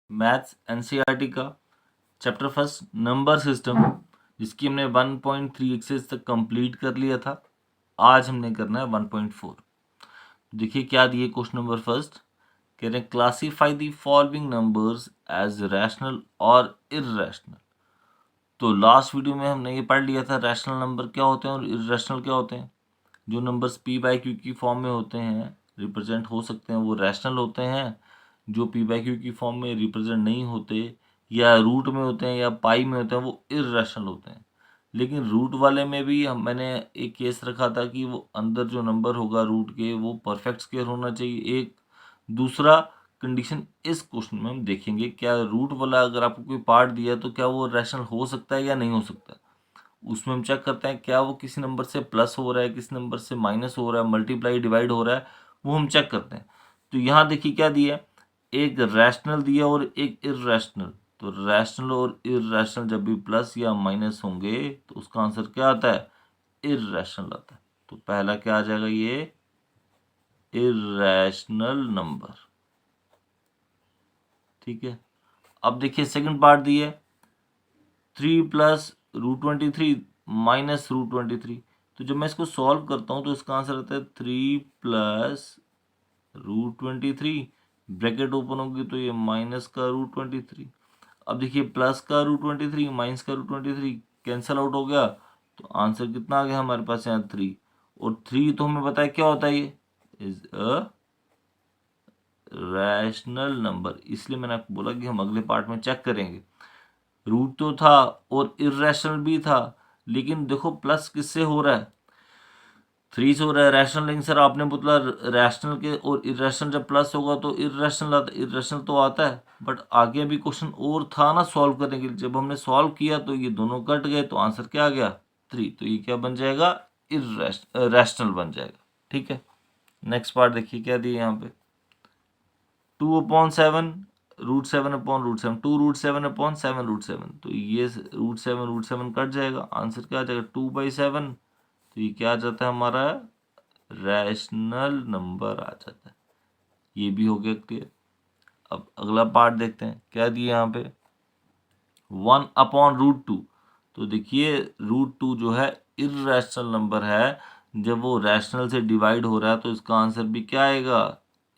Maths NCERT का chapter first number system, जिसकी हमने 1.3 एक्सेस तक कंप्लीट कर लिया था। आज हमने करना है 1.4। देखिए क्या दिए क्वेश्चन नंबर फर्स्ट, कह रहे हैं classify the following numbers as rational और इर्रेशनल। तो लास्ट वीडियो में हमने ये पढ़ लिया था रैशनल नंबर क्या होते हैं और इर्रेशनल क्या होते हैं। जो नंबर्स पी बाई क्यू की फॉर्म में होते हैं, रिप्रेजेंट हो सकते हैं, वो रैशनल होते हैं। जो पी बाई क्यू की फॉर्म में रिप्रेजेंट नहीं होते या रूट में होते हैं या पाई में होते हैं, वो इर्रेशनल होते हैं। लेकिन रूट वाले में भी मैंने एक केस रखा था कि वो अंदर जो नंबर होगा रूट के वो परफेक्ट स्क्वायर होना चाहिए। एक दूसरा कंडीशन इस क्वेश्चन में हम देखेंगे, क्या रूट वाला अगर आपको कोई पार्ट दिया है तो क्या वो रैशनल हो सकता है या नहीं हो सकता। उसमें हम चेक करते हैं क्या वो किसी नंबर से प्लस हो रहा है, किसी नंबर से माइनस हो रहा है, मल्टीप्लाई डिवाइड हो रहा है, वो हम चेक करते हैं। तो यहाँ देखिए क्या दिया है, एक रैशनल दिया और एक इर्रेशनल। तो रैशनल और इर्रेशनल जब भी प्लस या माइनस होंगे तो उसका आंसर क्या आता है, इर्रेशनल आता है। तो पहला क्या आ जाएगा, ये इर्रेशनल नंबर। ठीक है, अब देखिए सेकंड पार्ट दिया है 3 + √23 -√23। तो जब मैं इसको सॉल्व करता हूँ तो इसका आंसर आता है 3 + √23। ब्रैकेट ओपन होगी तो ये माइनस का √23। अब देखिए प्लस का √23 माइनस का √23 कैंसल आउट हो गया। तो आंसर कितना आ गया हमारे पास यहाँ 3। और 3 तो हमें पता है क्या होता है, ये इज अ रैशनल नंबर। इसलिए मैंने आपको बोला कि हम अगले पार्ट में चेक करेंगे। रूट तो था और इर्रेशनल भी था, लेकिन देखो प्लस किससे हो रहा है, 3 से हो रहा है। रैशनल नहीं सर, आपने बोला रैशनल के और इर्रेशनल जब प्लस होगा तो इर्रेशनल आता है, इर्रेशनल तो आता है। बट आगे अभी क्वेश्चन और था ना सॉल्व करने के लिए, जब हमने सॉल्व किया तो ये दोनों कट गए तो आंसर क्या आ गया 3। तो ये क्या बन जाएगा, रैशनल बन जाएगा। ठीक है, नेक्स्ट पार्ट देखिए क्या दिया यहाँ पे, 2/7 √7/√7, 2 √7/7 तो ये √7 कट जाएगा, आंसर क्या आ जाएगा 2/7। तो ये क्या आ जाता है हमारा, रैशनल नंबर आ जाता है। ये भी हो गया क्लियर। अब अगला पार्ट देखते हैं क्या दिया यहाँ पे, 1/√2। तो देखिए √2 जो है इर्रेशनल नंबर है, जब वो रैशनल से डिवाइड हो रहा है तो इसका आंसर भी क्या आएगा,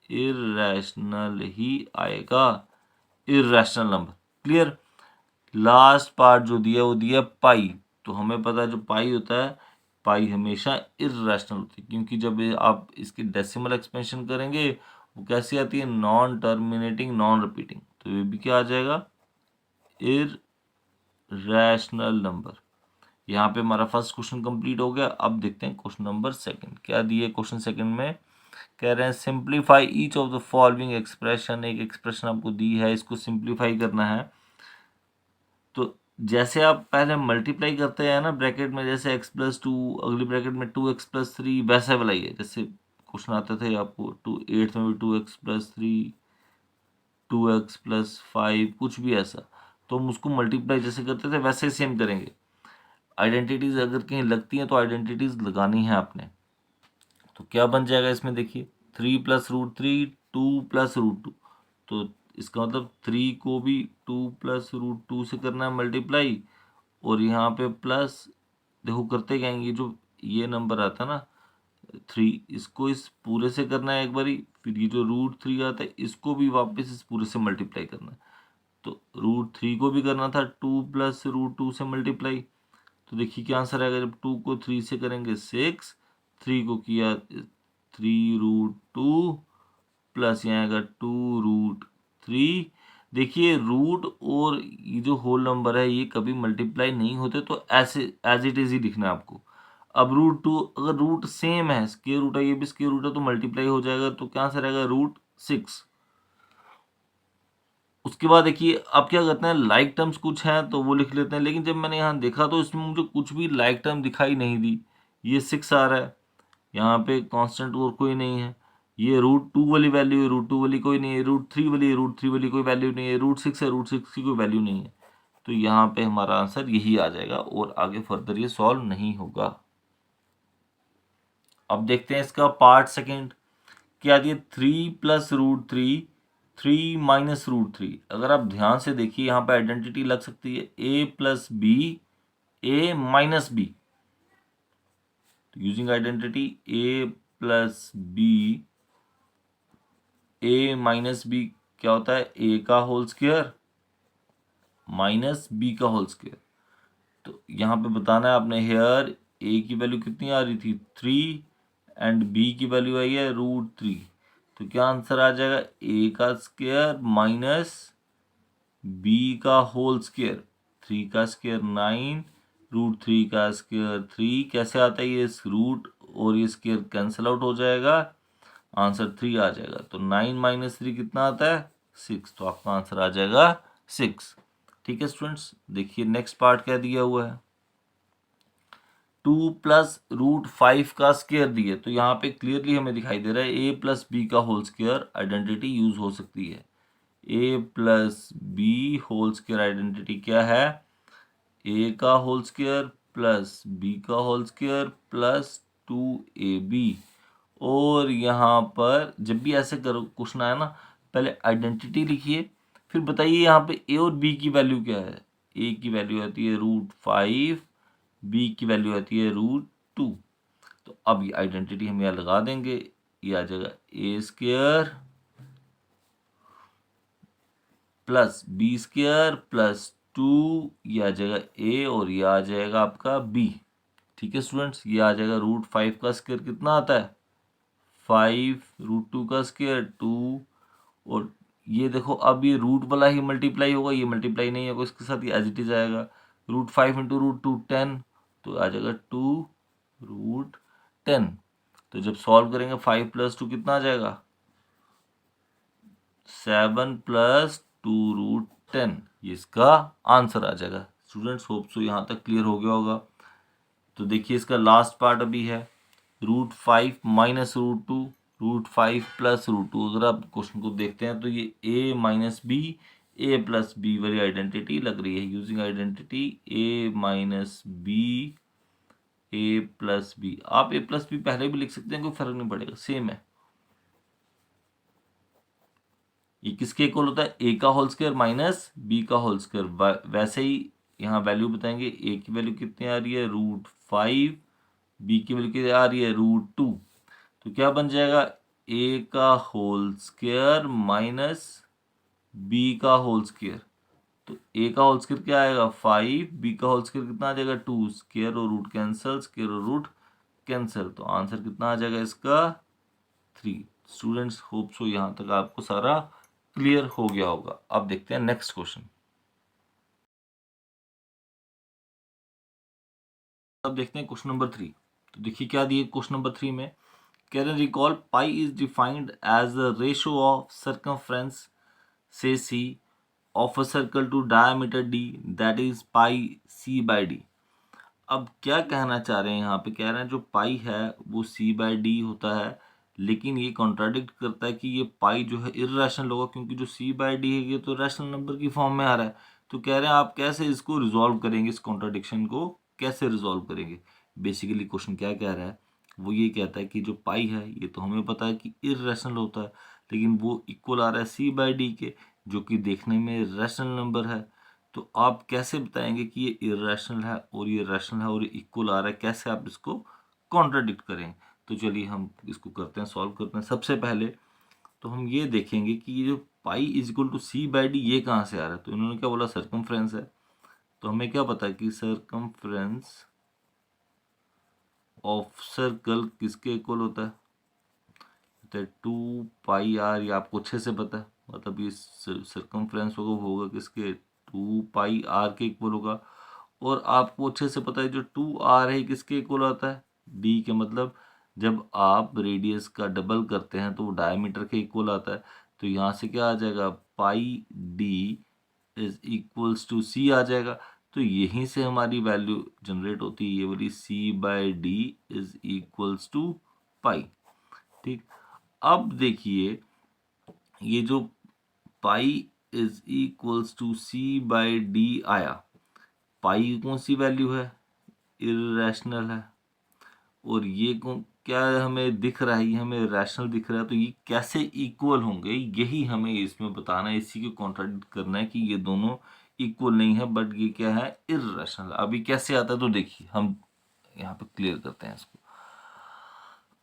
इर्रेशनल ही आएगा, irrational number. Clear. Last part जो दिया वो दिया पाई। तो हमें पता है जो पाई होता है, पाई हमेशा इर्रेशनल होती है, क्योंकि जब आप इसकी डेसिमल एक्सपेंशन करेंगे वो कैसी आती है, नॉन टर्मिनेटिंग नॉन रिपीटिंग। तो ये भी क्या आ जाएगा, इर्रेशनल नंबर। यहाँ पे हमारा फर्स्ट क्वेश्चन कंप्लीट हो गया। अब देखते हैं क्वेश्चन नंबर सेकंड क्या दिए। क्वेश्चन सेकंड में कह रहे हैं simplify each of the following expression. एक एक्सप्रेशन आपको दी है, इसको सिंप्लीफाई करना है। तो जैसे आप पहले मल्टीप्लाई करते हैं ना ब्रैकेट में, जैसे x+2, अगली ब्रैकेट में 2x+3, वैसा वाला ही है जैसे क्वेश्चन आते थे आपको 8th में भी 2x+3, 2x+5, कुछ भी ऐसा। तो हम उसको मल्टीप्लाई जैसे करते थे वैसे ही सेम करेंगे। आइडेंटिटीज अगर कहीं लगती हैं तो आइडेंटिटीज लगानी है आपने। तो क्या बन जाएगा इसमें देखिए, 3 + √3, 2 + √2। तो इसका मतलब 3 को भी 2 + √2 से करना है मल्टीप्लाई, और यहाँ पे प्लस, देखो करते क्या है, ये जो ये नंबर आता है ना 3, इसको इस पूरे से करना है एक बारी, फिर ये जो √3 आता है इसको भी वापस इस पूरे से मल्टीप्लाई करना है। तो √3 को भी करना था 2 + √2 से मल्टीप्लाई। तो देखिए क्या आंसर आएगा, जब 2 को 3 से करेंगे 6, 3 को किया 3√2 प्लस यहाँ आएगा 2√3। देखिए रूट और ये जो होल नंबर है ये कभी मल्टीप्लाई नहीं होते, तो ऐसे एज इट इज ही लिखना है आपको। अब √2 अगर रूट सेम है, स्क्वायर रूट है, ये भी स्क्वायर रूट है, तो मल्टीप्लाई हो जाएगा। तो क्या आंसर आएगा, √6। उसके बाद देखिए अब क्या करते हैं, लाइक टर्म्स कुछ हैं तो वो लिख लेते हैं, लेकिन जब मैंने यहाँ देखा तो इसमें मुझे कुछ भी लाइक टर्म दिखाई नहीं दी। ये 6 आ रहा है, यहाँ पे कांस्टेंट और कोई नहीं है। ये √2 वाली वैल्यू है, √2 वाली कोई नहीं है, √3 वाली है, √3 वाली कोई वैल्यू नहीं है, √6 है, √6 की कोई वैल्यू नहीं है। तो यहाँ पे हमारा आंसर यही आ जाएगा और आगे फर्दर ये सॉल्व नहीं होगा। अब देखते हैं इसका पार्ट सेकेंड क्या दिया, 3 + √3, 3 माइनस रूट 3। अगर आप ध्यान से देखिए यहाँ पे आइडेंटिटी लग सकती है a plus B a minus B. Using identity a plus B a minus B क्या होता है, a का होल स्क्वायर माइनस b का होल स्क्वायर। तो यहाँ पे बताना है आपने, हेयर a की वैल्यू कितनी आ रही थी 3 एंड b की वैल्यू आई है रूट 3। तो क्या आंसर आ जाएगा, a का स्क्वायर माइनस b का होल स्क्वायर। 3 का स्क्वायर 9, रूट 3 का स्क्वायर 3। कैसे आता है ये, रूट और ये स्क्वायर कैंसिल आउट हो जाएगा, आंसर 3 आ जाएगा। तो 9 माइनस 3 कितना आता है 6। तो आपका आंसर आ जाएगा 6। ठीक है स्टूडेंट्स, देखिए नेक्स्ट पार्ट क्या दिया हुआ है, 2 प्लस रूट 5 का स्क्वायर दिए। तो यहाँ पे क्लियरली हमें दिखाई दे रहा है a प्लस बी का होल स्क्वायर आइडेंटिटी यूज हो सकती है। a plus B whole square identity क्या है, a का होल स्क्वायर प्लस b का होल स्क्वायर प्लस 2ab। और यहाँ पर जब भी ऐसे करो क्वेश्चन आया ना, पहले आइडेंटिटी लिखिए, फिर बताइए यहाँ पे a और b की वैल्यू क्या है। a की वैल्यू आती है रूट 5, b की वैल्यू आती है रूट 2। तो अब ये आइडेंटिटी हम यहाँ लगा देंगे, ये आ जाएगा a square plus B square plus 2, ये आ जाएगा a और ये आ जाएगा आपका b। ठीक है स्टूडेंट्स, ये आ जाएगा रूट 5 का स्क्वायर कितना आता है 5, रूट 2 का स्क्वायर 2। और ये देखो अब ये रूट वाला ही मल्टीप्लाई होगा, ये मल्टीप्लाई नहीं होगा, इसके साथ ये एज इट इज आएगा। रूट 5 इंटू रूट 2 10, तो आ जाएगा 2 रूट 10। तो जब सॉल्व करेंगे 5 प्लस 2 कितना आ जाएगा 7 प्लस 2 रूट 10, ये इसका आंसर आ जाएगा। स्टूडेंट्स होप सो यहाँ तक क्लियर हो गया होगा। तो देखिए इसका लास्ट पार्ट अभी है root 5 minus root 2, root 5 plus root 2। अगर आप क्वेश्चन को देखते हैं तो ये a minus B a plus B वाली आइडेंटिटी लग रही है। Using identity a minus B a plus B, आप a प्लस बी पहले भी लिख सकते हैं, कोई फर्क नहीं पड़ेगा, सेम है। ये किसके इक्वल होता है, a का होल स्क्वायर माइनस b का होल स्क्वायर। वैसे ही यहाँ वैल्यू बताएंगे, a की वैल्यू कितनी आ रही है रूट 5, b की वैल्यू कितनी आ रही है रूट 2। तो क्या बन जाएगा a का होल स्क्वायर माइनस b का होल स्क्वायर। तो a का होल स्क्वायर क्या आएगा 5, b का होल स्क्वायर कितना आ जाएगा 2, स्क्वायर और रूट कैंसिल, स्क्वायर और रूट कैंसिल। तो आंसर कितना आ जाएगा इसका 3। स्टूडेंट्स होप सो यहाँ तक आपको सारा क्लियर हो गया होगा। अब देखते हैं नेक्स्ट क्वेश्चन। अब देखते हैं क्वेश्चन नंबर 3। तो देखिए क्या दिए क्वेश्चन नंबर 3 में, कह रहे recall pi is defined as the ratio of circumference से C of a circle to diameter d that is pi c by d। अब क्या कहना चाह रहे हैं, यहाँ पे कह रहे हैं जो पाई है वो c बाई d होता है, लेकिन ये कॉन्ट्राडिक्ट करता है कि ये पाई जो है इर्रेशनल होगा, क्योंकि जो c बाई d है ये तो रैशनल नंबर की फॉर्म में आ रहा है। तो कह रहे हैं आप कैसे इसको रिजॉल्व करेंगे, इस कॉन्ट्राडिक्शन को कैसे रिजॉल्व करेंगे। बेसिकली क्वेश्चन क्या कह रहा है, वो ये कहता है कि जो पाई है ये तो हमें पता है कि इर्रेशनल होता है, लेकिन वो इक्वल आ रहा है c बाई d के, जो कि देखने में रैशनल नंबर है। तो आप कैसे बताएंगे कि ये इरेशनल है और ये रैशनल है और ये इक्वल आ रहा है, कैसे आप इसको कॉन्ट्राडिक्ट करें। तो चलिए हम इसको करते हैं, सॉल्व करते हैं। सबसे पहले तो हम ये देखेंगे कि ये जो pi is equal to c by D ये कहाँ से आ रहा है। तो इन्होंने क्या बोला सर्कमफ्रेंस है, तो हमें क्या पता है कि सर्कमफ्रेंस ऑफ सर्कल किसके इक्वल होता है, 2 पाई आर, ये आपको अच्छे से पता है। मतलब ये सर्कमफ्रेंस होगा किसके 2 पाई आर के इक्वल होगा। और आपको अच्छे से पता है जो 2 आर है किसके इक्वल आता है डी के, मतलब जब आप रेडियस का डबल करते हैं तो वो डायमीटर के इक्वल आता है। तो यहाँ से क्या आ जाएगा पाई डी इज इक्वल्स टू सी आ जाएगा। तो यहीं से हमारी वैल्यू जनरेट होती है, ये वाली C by D is equals to pi. ठीक, अब देखिए ये जो pi is equals to C by D आया, पाई कौन सी वैल्यू है इर्रेशनल है, और ये क्या हमें दिख रहा है, ये हमें रैशनल दिख रहा है, तो ये कैसे इक्वल होंगे यही हमें इसमें बताना है, इसी को कॉन्ट्राडिक्ट करना है कि ये दोनों इक्वल नहीं है बट ये क्या है, इर्रेशनल। अभी कैसे आता है तो देखिए हम यहाँ पे क्लियर करते हैं इसको।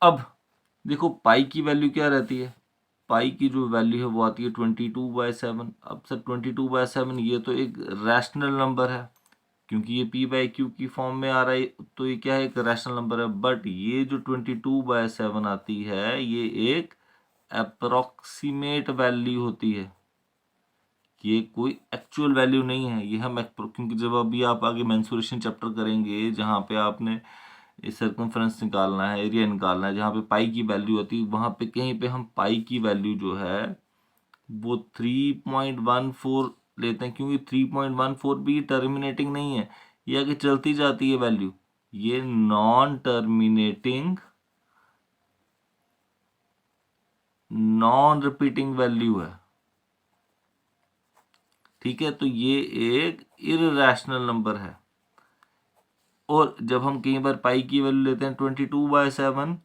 अब देखो पाई की वैल्यू क्या रहती है, पाई की जो वैल्यू है वो आती है 22/7। अब सर 22/7 ये तो एक रैशनल नंबर है, क्योंकि ये p/q की फॉर्म में आ रहा है, तो ये क्या है, एक रैशनल नंबर है। बट ये जो 22/7 आती है ये एक अप्रोक्सीमेट वैल्यू होती है, ये कोई एक्चुअल वैल्यू नहीं है। ये हम क्योंकि जब अभी आप आगे मेंसुरेशन चैप्टर करेंगे जहाँ पे आपने सर्कमफ्रेंस निकालना है, एरिया निकालना है, जहाँ पे पाई की वैल्यू होती है, वहाँ पे कहीं पे हम पाई की वैल्यू जो है वो 3.14 लेते हैं, क्योंकि 3.14 भी टर्मिनेटिंग नहीं है, ये आगे चलती जाती है वैल्यू, ये non terminating non repeating value है। ठीक है, तो ये एक इररेशनल नंबर है। और जब हम कई बार पाई की वैल्यू लेते हैं 22/7,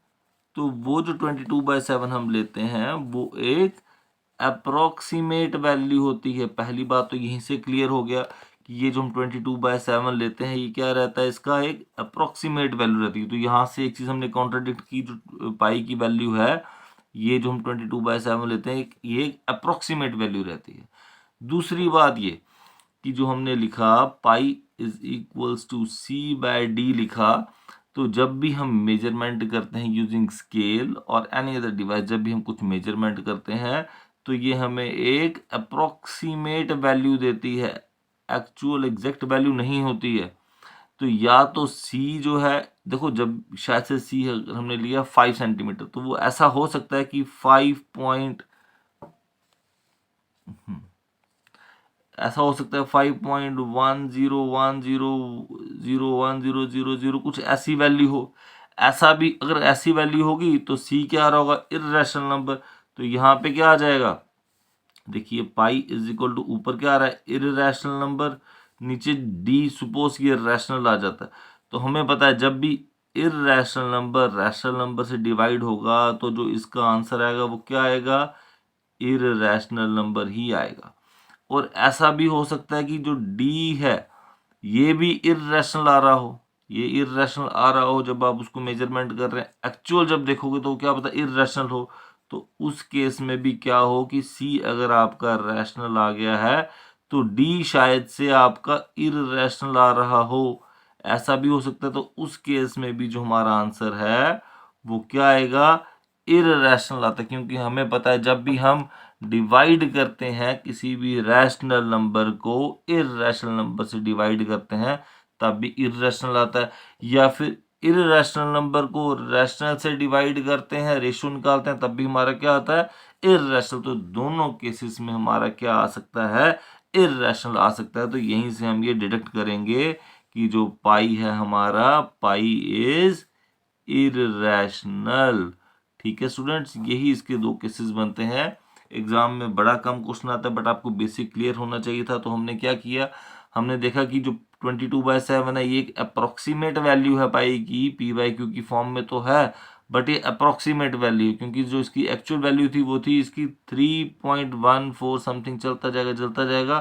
तो वो जो 22/7 हम लेते हैं वो एक अप्रोक्सीमेट वैल्यू होती है। पहली बात तो यहीं से क्लियर हो गया कि ये जो हम 22/7 लेते हैं ये क्या रहता है, इसका एक अप्रोक्सीमेट वैल्यू रहती है। तो यहाँ से एक चीज़ हमने कॉन्ट्राडिक्ट की, जो पाई की वैल्यू है ये जो हम 22/7 लेते हैं ये एक अप्रोक्सीमेट वैल्यू रहती है। दूसरी बात ये कि जो हमने लिखा पाई इज इक्वल्स टू c/d लिखा, तो जब भी हम मेजरमेंट करते हैं यूजिंग स्केल और एनी अदर डिवाइस, जब भी हम कुछ मेजरमेंट करते हैं तो ये हमें एक अप्रोक्सीमेट वैल्यू देती है, एक्चुअल एग्जैक्ट वैल्यू नहीं होती है। तो या तो c जो है, देखो जब शायद से c है, अगर हमने लिया 5 सेंटीमीटर, तो वो ऐसा हो सकता है कि 5 पॉइंट ऐसा हो सकता है 5.10101000 कुछ ऐसी वैल्यू हो। ऐसा भी अगर ऐसी वैल्यू होगी तो सी क्या आ रहा होगा, इर्रेशनल नंबर। तो यहाँ पे क्या आ जाएगा, देखिए पाई इज इक्वल टू ऊपर क्या आ रहा है, इर्रेशनल नंबर, नीचे डी सपोज ये रैशनल आ जाता है। तो हमें पता है जब भी इर्रेशनल नंबर रैशनल नंबर से डिवाइड होगा तो जो इसका आंसर आएगा वो क्या आएगा, इर्रेशनल नंबर ही आएगा। और ऐसा भी हो सकता है कि जो डी है ये भी इर्रेशनल आ रहा हो, ये इर्रेशनल आ रहा हो जब आप उसको मेजरमेंट कर रहे हैं, एक्चुअल जब देखोगे तो क्या पता इर्रेशनल हो। तो उस केस में भी क्या हो कि सी अगर आपका रैशनल आ गया है तो डी शायद से आपका इर्रेशनल आ रहा हो, ऐसा भी हो सकता है। तो उस केस में भी जो हमारा आंसर है वो क्या आएगा, इर्रेशनल आता है, क्योंकि हमें पता है जब भी हम डिवाइड करते हैं किसी भी रैशनल नंबर को इर्रेशनल नंबर से डिवाइड करते हैं तब भी इर्रेशनल आता है, या फिर इर्रेशनल नंबर को रैशनल से डिवाइड करते हैं, रेशियो निकालते हैं, तब भी हमारा क्या आता है, इर्रेशनल। तो दोनों केसेस में हमारा क्या आ सकता है, इर्रेशनल आ सकता है। तो यहीं से हम ये डिडक्ट करेंगे कि जो पाई है हमारा, पाई इज इर्रेशनल। ठीक है स्टूडेंट्स, यही इसके दो केसेस बनते हैं। एग्जाम में बड़ा कम क्वेश्चन आता है बट आपको बेसिक क्लियर होना चाहिए था। तो हमने क्या किया, हमने देखा कि जो 22/7 है ये एक अप्रोक्सीमेट वैल्यू है पाई की, p/q की फॉर्म में तो है बट ये अप्रोक्सीमेट वैल्यू, क्योंकि जो इसकी एक्चुअल वैल्यू थी वो थी इसकी 3.14 समथिंग, चलता जाएगा।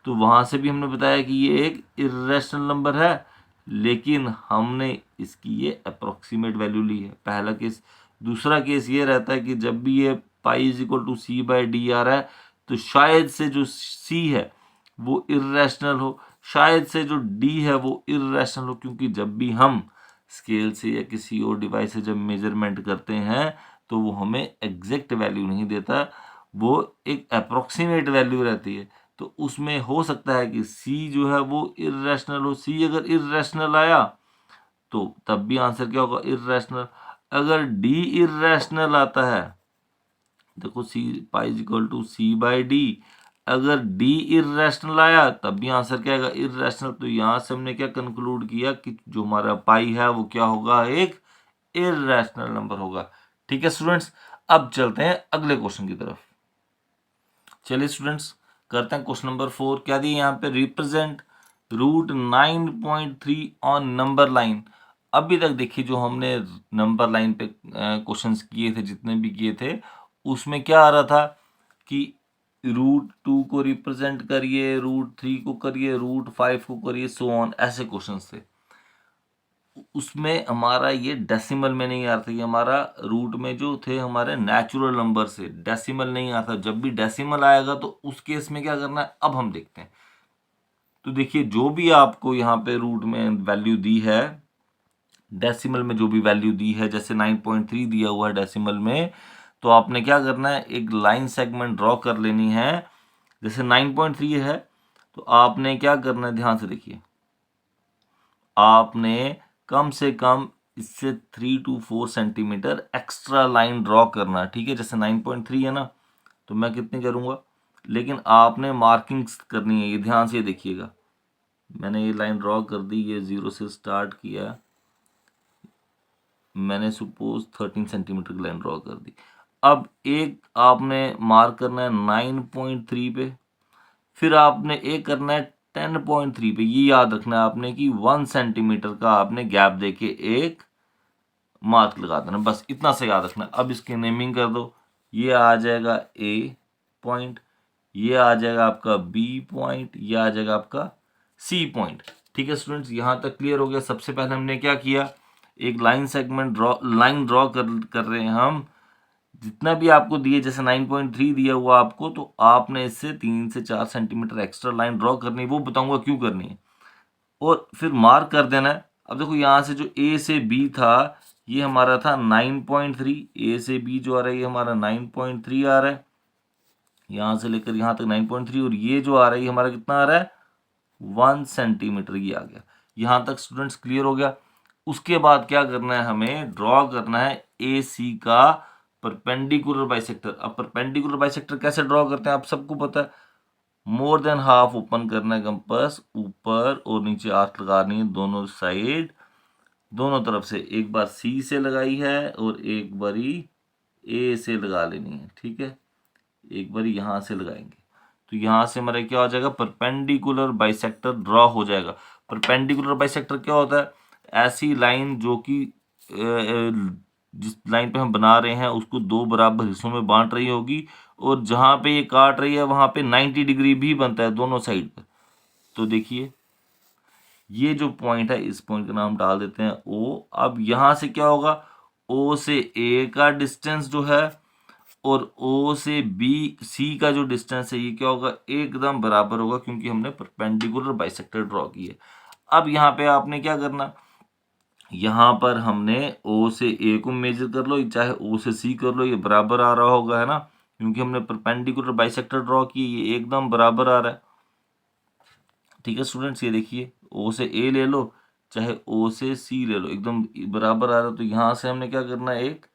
तो वहां से भी हमने बताया कि ये एक इर्रेशनल नंबर है, लेकिन हमने इसकी ये अप्रोक्सीमेट वैल्यू ली है, पहला केस। दूसरा केस ये रहता है कि जब भी ये pi is equal to c/d आ रहा है तो शायद से जो c है वो इर्रेशनल हो, शायद से जो d है वो इर्रेशनल हो, क्योंकि जब भी हम स्केल से या किसी और डिवाइस से जब मेजरमेंट करते हैं तो वो हमें एग्जैक्ट वैल्यू नहीं देता, वो एक अप्रोक्सीमेट वैल्यू रहती है। तो उसमें हो सकता है कि c जो है वो इर्रेशनल हो। c अगर इर्रेशनल आया तो तब भी आंसर क्या होगा, इर्रेशनल। अगर d इर्रेशनल आता है, देखो C pi is equal to c/d, अगर d इर्रेशनल आया तब भी आंसर क्या आएगा, इर्रेशनल। तो यहां से हमने क्या कंक्लूड किया कि जो हमारा पाई है वो क्या होगा, एक इर्रेशनल नंबर होगा। ठीक है स्टूडेंट्स, अब चलते हैं अगले क्वेश्चन की तरफ। चलिए स्टूडेंट्स करते हैं क्वेश्चन नंबर 4। क्या दिया यहाँ पे, रिप्रेजेंट √9.3 ऑन नंबर लाइन। अभी तक देखिए जो हमने नंबर लाइन पे क्वेश्चंस किए थे, जितने भी किए थे, उसमें क्या आ रहा था कि √2 को रिप्रेजेंट करिए, √3 को करिए, √5 को करिए, सो ऑन, ऐसे क्वेश्चंस थे। उसमें हमारा ये डेसिमल में नहीं आता, ये हमारा रूट में जो थे हमारे नेचुरल नंबर से, डेसिमल नहीं आता। जब भी डेसिमल आएगा तो उस केस में क्या करना है, अब हम देखते हैं। तो देखिए जो भी आपको यहाँ पे रूट में वैल्यू दी है, डेसिमल में जो भी वैल्यू दी है, जैसे 9.3 दिया हुआ है डेसिमल में, तो आपने क्या करना है, एक लाइन सेगमेंट ड्रॉ कर लेनी है। जैसे 9.3 है तो आपने क्या करना है, ध्यान से देखिए, आपने कम से कम इससे 3 to 4 centimetre extra line draw करना, ठीक है। जैसे 9.3 है ना, तो मैं कितनी करूँगा, लेकिन आपने मार्किंग्स करनी है। ये ध्यान से देखिएगा, मैंने ये लाइन ड्रॉ कर दी, ये 0 से स्टार्ट किया, मैंने सपोज 13 सेंटीमीटर की लाइन ड्रॉ कर दी। अब एक आपने मार्क करना है 9.3 पे, फिर आपने एक करना है 10.3 पे। ये याद रखना है आपने कि 1 सेंटीमीटर का आपने गैप देके एक मार्क लगा देना, बस इतना से याद रखना। अब इसकी नेमिंग कर दो, ये आ जाएगा ए पॉइंट, ये आ जाएगा आपका बी पॉइंट, ये आ जाएगा आपका सी पॉइंट। ठीक है स्टूडेंट्स, यहाँ तक क्लियर हो गया। सबसे पहले हमने क्या किया, एक लाइन सेगमेंट लाइन ड्रॉ कर रहे हैं हम। जितना भी आपको दिए, जैसे 9.3 दिया हुआ आपको, तो आपने इससे 3 से 4 सेंटीमीटर एक्स्ट्रा लाइन ड्रॉ करनी है, वो बताऊंगा क्यों करनी है, और फिर मार्क कर देना है। अब देखो यहाँ से जो ए से बी था, ये हमारा था 9.3, ए से बी जो आ रहा है ये हमारा 9.3 आ रहा है, यहाँ से लेकर यहाँ तक 9.3, और ये जो आ रहा है ये हमारा कितना आ रहा है, 1 सेंटीमीटर ये आ गया। यहाँ तक स्टूडेंट्स क्लियर हो गया। उसके बाद क्या करना है, हमें ड्रॉ करना है ए सी का परपेंडिकुलर बाइसेक्टर। अब परपेंडिकुलर बाइसेक्टर कैसे ड्रॉ करते हैं आप सबको पता है, मोर देन हाफ ओपन करना है कंपास, ऊपर और नीचे आर्क लगानी है दोनों साइड, दोनों तरफ से। एक बार सी से लगाई है और एक बारी ए से लगा लेनी है, ठीक है। एक बारी यहाँ से लगाएंगे तो यहाँ से हमारा क्या हो जाएगा, परपेंडिकुलर बाइसेक्टर ड्रॉ हो जाएगा। परपेंडिकुलर बाइसेक्टर क्या होता है, ऐसी लाइन जो कि जिस लाइन पे हम बना रहे हैं उसको दो बराबर हिस्सों में बांट रही होगी, और जहाँ पे ये काट रही है वहाँ पे 90 डिग्री भी बनता है दोनों साइड पर। तो देखिए ये जो पॉइंट है, इस पॉइंट का नाम डाल देते हैं ओ। अब यहाँ से क्या होगा, ओ से ए का डिस्टेंस जो है और ओ से बी सी का जो डिस्टेंस है, ये क्या होगा, एकदम बराबर होगा, क्योंकि हमने परपेंडिकुलर बाइसेक्टर ड्रॉ की है। अब यहाँ पे आपने क्या करना, यहाँ पर हमने ओ से ए को मेजर कर लो, चाहे ओ से सी कर लो, ये बराबर आ रहा होगा, है ना, क्योंकि हमने परपेंडिकुलर बाइसेक्टर ड्रॉ की, ये एकदम बराबर आ रहा है। ठीक है स्टूडेंट्स, ये देखिए ओ से ए ले लो चाहे ओ से सी ले लो, एकदम बराबर आ रहा है। तो यहाँ से हमने क्या करना है, एक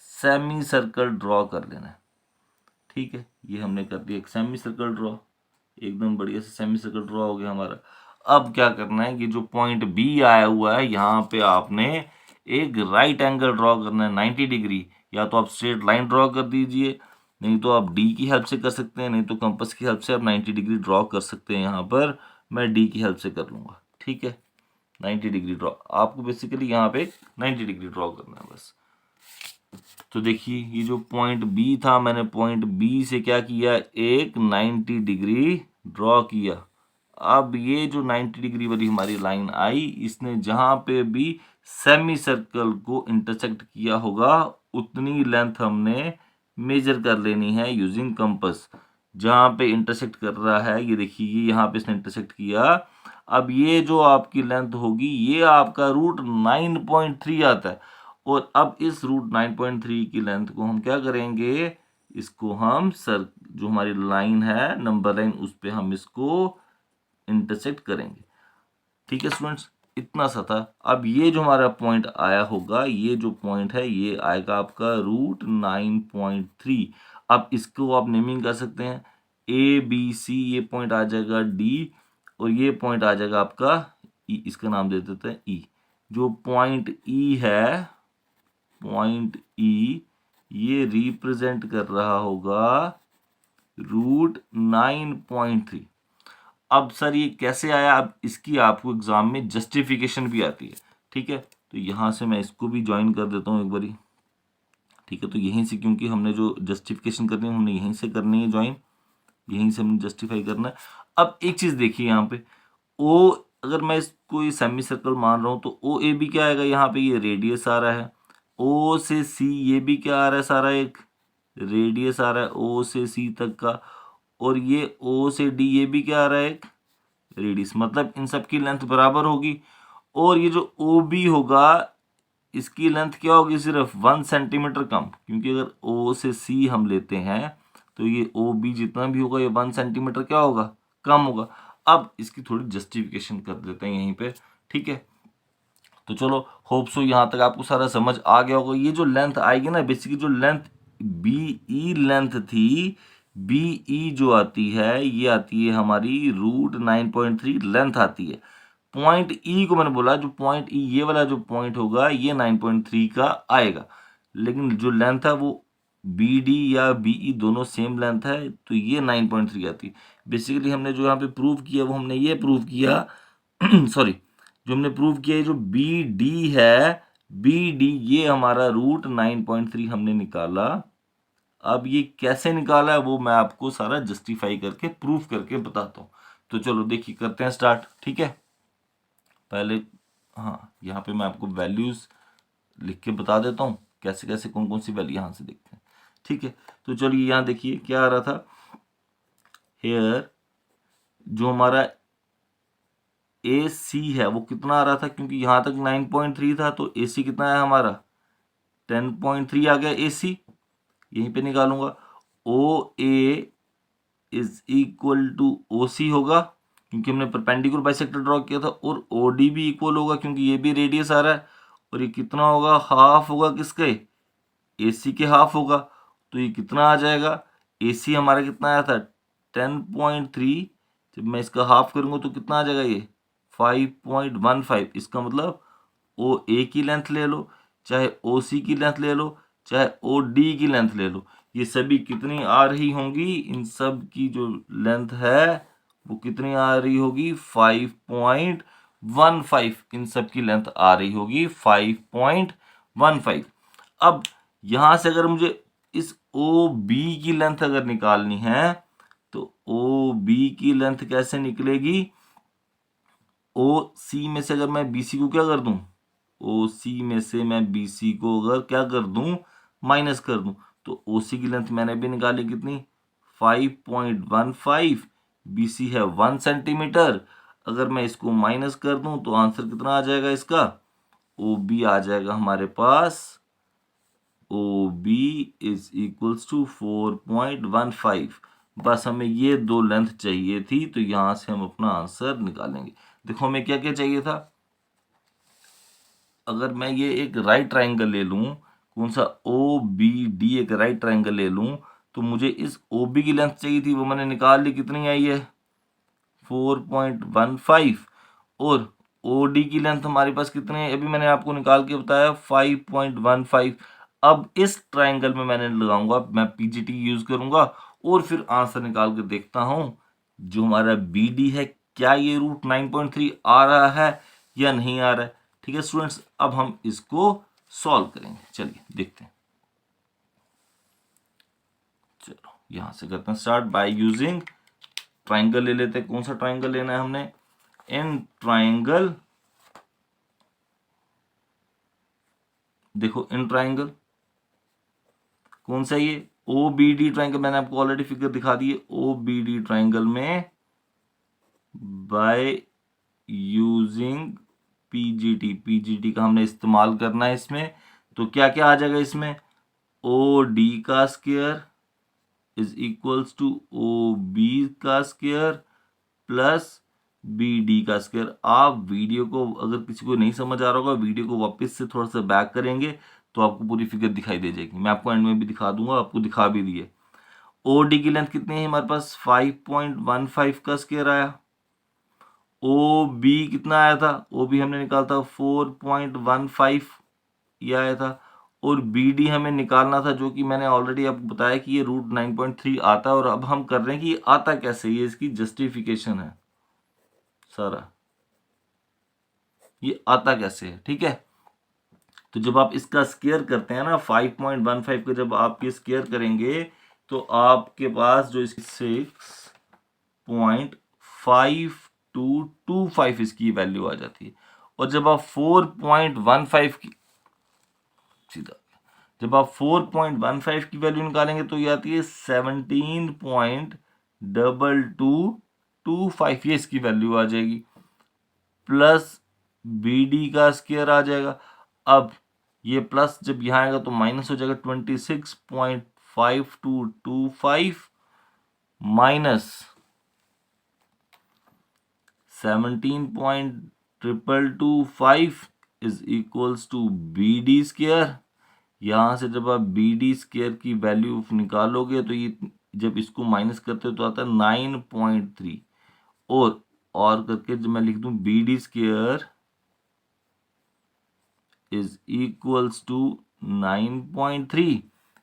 सेमी सर्कल ड्रॉ कर लेना है। ठीक है, ये हमने कर दिया एक सेमी सर्कल ड्रॉ, एकदम बढ़िया से सेमी सर्कल ड्रॉ हो गया हमारा। अब क्या करना है, कि जो पॉइंट बी आया हुआ है यहाँ पे आपने एक राइट एंगल ड्रॉ करना है 90 डिग्री। या तो आप स्ट्रेट लाइन ड्रॉ कर दीजिए, नहीं तो आप डी की हेल्प से कर सकते हैं, नहीं तो कंपास की हेल्प से आप 90 डिग्री ड्रॉ कर सकते हैं। यहाँ पर मैं डी की हेल्प से कर लूँगा, ठीक है। 90 डिग्री ड्रॉ आपको बेसिकली यहाँ पे 90 डिग्री ड्रॉ करना है बस। तो देखिए ये जो पॉइंट बी था, मैंने पॉइंट बी से क्या किया, एक 90 डिग्री ड्रॉ किया। अब ये जो 90 डिग्री वाली हमारी लाइन आई, इसने जहाँ पे भी सेमी सर्कल को इंटरसेक्ट किया होगा उतनी लेंथ हमने मेजर कर लेनी है यूजिंग कंपास। जहाँ पे इंटरसेक्ट कर रहा है, ये देखिए ये यहाँ पे इसने इंटरसेक्ट किया। अब ये जो आपकी लेंथ होगी, ये आपका √9.3 आता है। और अब इस √9.3 की लेंथ को हम क्या करेंगे, इसको हम जो हमारी लाइन है नंबर लाइन, उस पर हम इसको इंटरसेक्ट करेंगे। ठीक है स्टूडेंट्स, इतना सा था। अब ये जो हमारा पॉइंट आया होगा, ये जो पॉइंट है ये आएगा आपका √9.3। अब इसको आप नेमिंग कर सकते हैं ए बी सी, ये पॉइंट आ जाएगा डी, और ये पॉइंट आ जाएगा आपका ई, इसका नाम दे देते हैं ई। जो पॉइंट ई है, पॉइंट ई, ये रिप्रेजेंट कर रहा होगा √9.3। अब सर ये कैसे आया, अब इसकी आपको एग्जाम में जस्टिफिकेशन भी आती है, ठीक है। तो यहाँ से मैं इसको भी ज्वाइन कर देता हूँ एक बारी, ठीक है। तो यहीं से, क्योंकि हमने जो जस्टिफिकेशन करनी है हमने यहीं से करनी है ज्वाइन, यहीं से हमने जस्टिफाई करना है। अब एक चीज़ देखिए यहाँ पे, ओ अगर मैं इसको ये सेमी सर्कल मान रहा हूँ तो ओ ए बी क्या आएगा, यहाँ पे ये रेडियस आ रहा है। ओ से सी ये भी क्या आ रहा है, सारा एक रेडियस आ रहा है ओ से सी तक का, और ये ओ से डी ये भी क्या आ रहा है, एक रेडियस। मतलब इन सब की लेंथ बराबर होगी। और ये जो ओ बी होगा इसकी लेंथ क्या होगी, सिर्फ 1 सेंटीमीटर कम, क्योंकि अगर ओ से सी हम लेते हैं तो ये ओ बी जितना भी होगा ये 1 सेंटीमीटर क्या होगा, कम होगा। अब इसकी थोड़ी जस्टिफिकेशन कर देते हैं यहीं पे, ठीक है। तो चलो, होप सो यहाँ तक आपको सारा समझ आ गया होगा। ये जो लेंथ आएगी ना, बेसिकली जो लेंथ बी ई लेंथ थी, बी ई जो आती है ये आती है हमारी √9.3 लेंथ आती है। पॉइंट ई को मैंने बोला, जो पॉइंट ई ये वाला जो पॉइंट होगा ये 9.3 का आएगा, लेकिन जो लेंथ है वो बी डी या बी ई दोनों सेम लेंथ है, तो ये 9.3 आती है। बेसिकली हमने जो यहाँ पे प्रूव किया वो हमने ये प्रूव किया सॉरी, जो हमने प्रूव किया है जो बी डी है, बी डी ये हमारा √9.3 हमने निकाला। अब ये कैसे निकाला है वो मैं आपको सारा जस्टिफाई करके प्रूफ करके बताता हूँ। तो चलो देखिए, करते हैं स्टार्ट, ठीक है। पहले हाँ, यहाँ पे मैं आपको वैल्यूज लिख के बता देता हूँ कैसे कैसे कौन कौन सी वैल्यू, यहाँ से देखते हैं, ठीक है। तो चलिए यहाँ देखिए क्या आ रहा था, हेयर जो हमारा ए सी है वो कितना आ रहा था, क्योंकि यहाँ तक 9.3 था तो ए सी कितना है हमारा 10.3 आ गया ए सी, यहीं पे निकालूंगा। ओ ए इज इक्वल टू ओ सी होगा, क्योंकि हमने परपेंडिकुलर बाइसेक्टर ड्रॉ किया था, और ओ डी भी इक्वल होगा क्योंकि ये भी रेडियस आ रहा है, और ये कितना होगा, हाफ होगा किसके, ए सी के हाफ होगा। तो ये कितना आ जाएगा, ए सी हमारा कितना आया था 10.3, जब मैं इसका हाफ करूंगा तो कितना आ जाएगा, ये 5.15। इसका मतलब ओ ए की लेंथ ले लो, चाहे ओ सी की लेंथ ले लो, चाहे ओ डी की लेंथ ले लो, ये सभी कितनी आ रही होंगी, इन सब की जो लेंथ है वो कितनी आ रही होगी, 5.15। इन सब की लेंथ आ रही होगी 5.15। अब यहां से अगर मुझे इस ओ बी की लेंथ अगर निकालनी है तो ओ बी की लेंथ कैसे निकलेगी, ओ सी में से अगर मैं बी सी को क्या कर दूं, ओ सी में से मैं बी सी को अगर क्या कर दूं, माइनस कर दूं, तो ओ सी की लेंथ मैंने भी निकाली कितनी 5.15, बी सी है 1 सेंटीमीटर। अगर मैं इसको माइनस कर दूं तो आंसर कितना आ जाएगा इसका, ओ बी आ जाएगा हमारे पास, O B is equals to 4.15। बस हमें ये दो लेंथ चाहिए थी, तो यहां से हम अपना आंसर निकालेंगे। देखो हमें क्या क्या चाहिए था, अगर मैं ये एक राइट ट्राइंगल ले लूं, कौन सा, ओ बी डी, एक राइट ट्राइंगल ले लूं, तो मुझे इस ओ बी की लेंथ चाहिए थी, वो मैंने निकाल ली, कितनी आई है 4.15, और ओ डी की लेंथ हमारे पास कितनी है, अभी मैंने आपको निकाल के बताया 5.15। अब इस ट्राइंगल में मैंने लगाऊंगा, मैं पीजीटी यूज करूंगा, और फिर आंसर निकाल के देखता हूं जो हमारा बी डी है क्या ये √9.3 आ रहा है या नहीं आ रहा है। ठीक है स्टूडेंट्स, अब हम इसको सॉल्व करेंगे, चलिए देखते हैं। चलो यहां से करते हैं स्टार्ट बाय यूजिंग ट्राइंगल ले लेते हैं। कौन सा ट्राइंगल लेना है हमने, इन ट्राइंगल, देखो इन ट्राइंगल कौन सा, ये ओ बी डी ट्राइंगल, मैंने आपको ऑलरेडी फिगर दिखा दी है। ओ बी डी ट्राइंगल में बाय यूजिंग पीजीटी, पीजीटी का हमने इस्तेमाल करना है इसमें। तो क्या क्या आ जाएगा इसमें, ओ डी का square is equals to O B का स्क्वायर प्लस बी डी का स्क्वायर। आप वीडियो को, अगर किसी को नहीं समझ आ रहा होगा, वीडियो को वापस से थोड़ा सा बैक करेंगे तो आपको पूरी फिगर दिखाई दे जाएगी। मैं आपको एंड में भी दिखा दूंगा, आपको दिखा भी दिए। ओ डी की लेंथ कितनी है हमारे पास 5.15 का स्क्वायर आया। ओ बी कितना आया था, ओ बी हमने निकाला था 4.15 ये आया था। और बी डी हमें निकालना था, जो कि मैंने ऑलरेडी आपको बताया कि ये √9.3 आता है। और अब हम कर रहे हैं कि ये आता कैसे, ये इसकी जस्टिफिकेशन है सारा, ये आता कैसे है, ठीक है। तो जब आप इसका स्क्वायर करते हैं ना 5.15 का जब आप ये स्क्वायर करेंगे तो आपके पास जो 6.5225 इसकी वैल्यू आ जाती है। और जब आप 4.15 की सीधा जब आप 4.15 की वैल्यू निकालेंगे तो ये आती है 17.2225, ये इसकी वैल्यू आ जाएगी, प्लस बी डी का स्क्वायर आ जाएगा। अब ये प्लस जब यहाँ आएगा तो माइनस हो जाएगा 26.5225 minus 17.2225 is equals to B D square. यहाँ से जब आप बी डी स्क्वायर की वैल्यू निकालोगे तो ये जब इसको माइनस करते हो तो आता है 9.3 और करके जब मैं लिख दूं B D square is equals to 9.3,